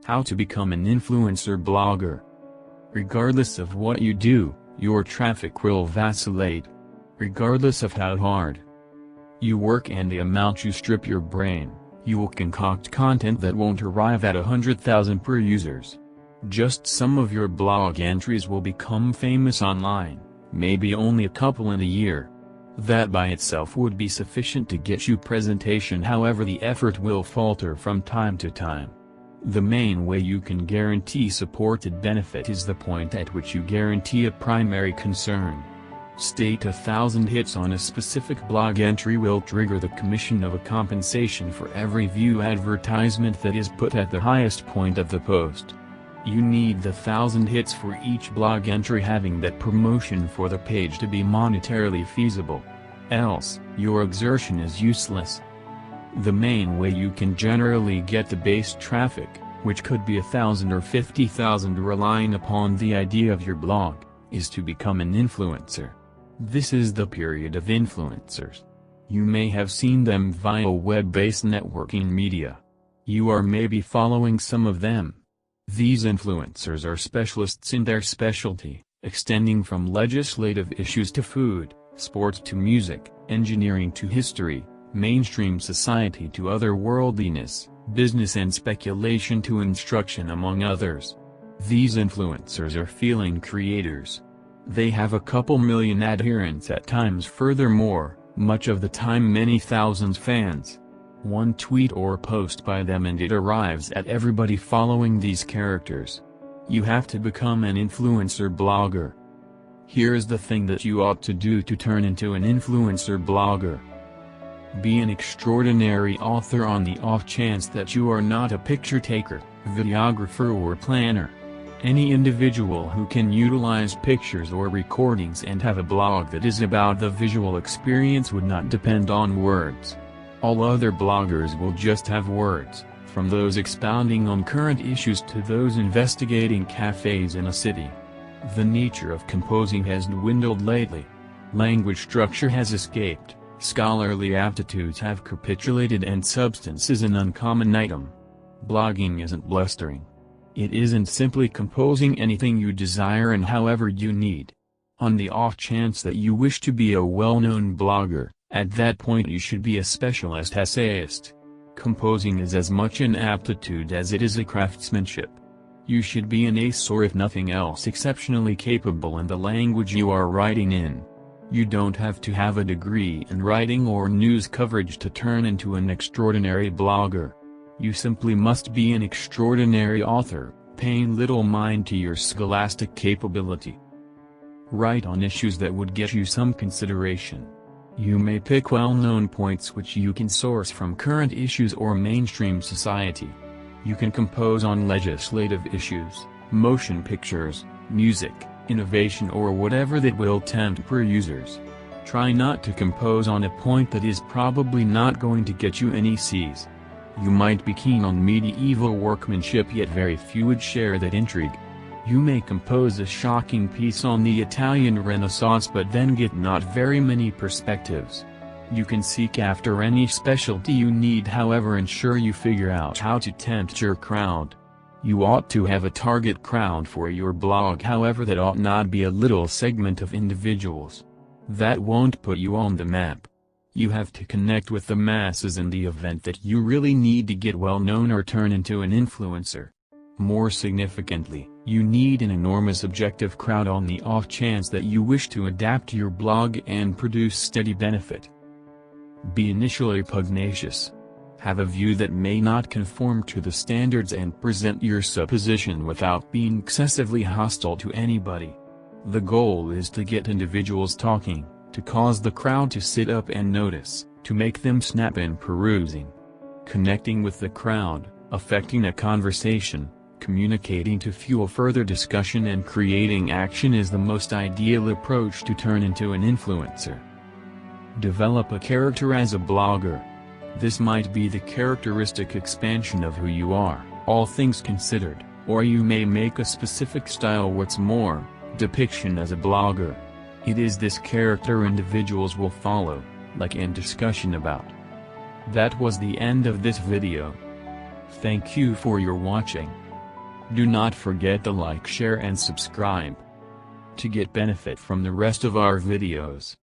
How to become an influencer blogger. Regardless of what you do, your traffic will vacillate. Regardless of how hard you work and the amount you strip your brain, you will concoct content that won't arrive at 100,000 perusers. Just some of your blog entries will become famous online, maybe only a couple in a year. That by itself would be sufficient to get you presentation, however the effort will falter from time to time. The main way you can guarantee supported benefit is the point at which you guarantee a primary concern. State 1,000 hits on a specific blog entry will trigger the commission of a compensation for every view advertisement that is put at the highest point of the post. You need the 1,000 hits for each blog entry having that promotion for the page to be monetarily feasible. Else, your exertion is useless. The main way you can generally get the base traffic, which could be 1,000 or 50,000 relying upon the idea of your blog, is to become an influencer. This is the period of influencers. You may have seen them via web-based networking media. You are maybe following some of them. These influencers are specialists in their specialty, extending from legislative issues to food, sports to music, engineering to history, mainstream society to otherworldliness, business and speculation to instruction, among others. These influencers are feeling creators. They have a couple million adherents at times, furthermore, much of the time many thousands fans. One tweet or post by them and it arrives at everybody following these characters. You have to become an influencer blogger. Here's the thing that you ought to do to turn into an influencer blogger. Be an extraordinary author on the off chance that you are not a picture taker, videographer or planner. Any individual who can utilize pictures or recordings and have a blog that is about the visual experience would not depend on words. All other bloggers will just have words, from those expounding on current issues to those investigating cafes in a city. The nature of composing has dwindled lately. Language structure has escaped, scholarly aptitudes have capitulated, and substance is an uncommon item. Blogging isn't blustering. It isn't simply composing anything you desire and however you need. On the off chance that you wish to be a well-known blogger, at that point you should be a specialist essayist. Composing is as much an aptitude as it is a craftsmanship. You should be an ace, or if nothing else exceptionally capable in the language you are writing in. You don't have to have a degree in writing or news coverage to turn into an extraordinary blogger. You simply must be an extraordinary author, paying little mind to your scholastic capability. Write on issues that would get you some consideration. You may pick well-known points which you can source from current issues or mainstream society. You can compose on legislative issues, motion pictures, music, innovation, or whatever that will tempt perusers. Try not to compose on a point that is probably not going to get you any C's. You might be keen on medieval workmanship, yet very few would share that intrigue. You may compose a shocking piece on the Italian Renaissance but then get not very many perspectives. You can seek after any specialty you need, however ensure you figure out how to tempt your crowd. You ought to have a target crowd for your blog, however that ought not be a little segment of individuals. That won't put you on the map. You have to connect with the masses in the event that you really need to get well known or turn into an influencer. More significantly, you need an enormous objective crowd on the off chance that you wish to adapt your blog and produce steady benefit. Be initially pugnacious. Have a view that may not conform to the standards and present your supposition without being excessively hostile to anybody. The goal is to get individuals talking, to cause the crowd to sit up and notice, to make them snap in perusing. Connecting with the crowd, affecting a conversation, communicating to fuel further discussion and creating action is the most ideal approach to turn into an influencer. Develop a character as a blogger. This might be the characteristic expansion of who you are, all things considered, or you may make a specific style, what's more, depiction as a blogger. It is this character individuals will follow, like and discussion about. That was the end of this video. Thank you for your watching. Do not forget to like, share and subscribe to get benefit from the rest of our videos.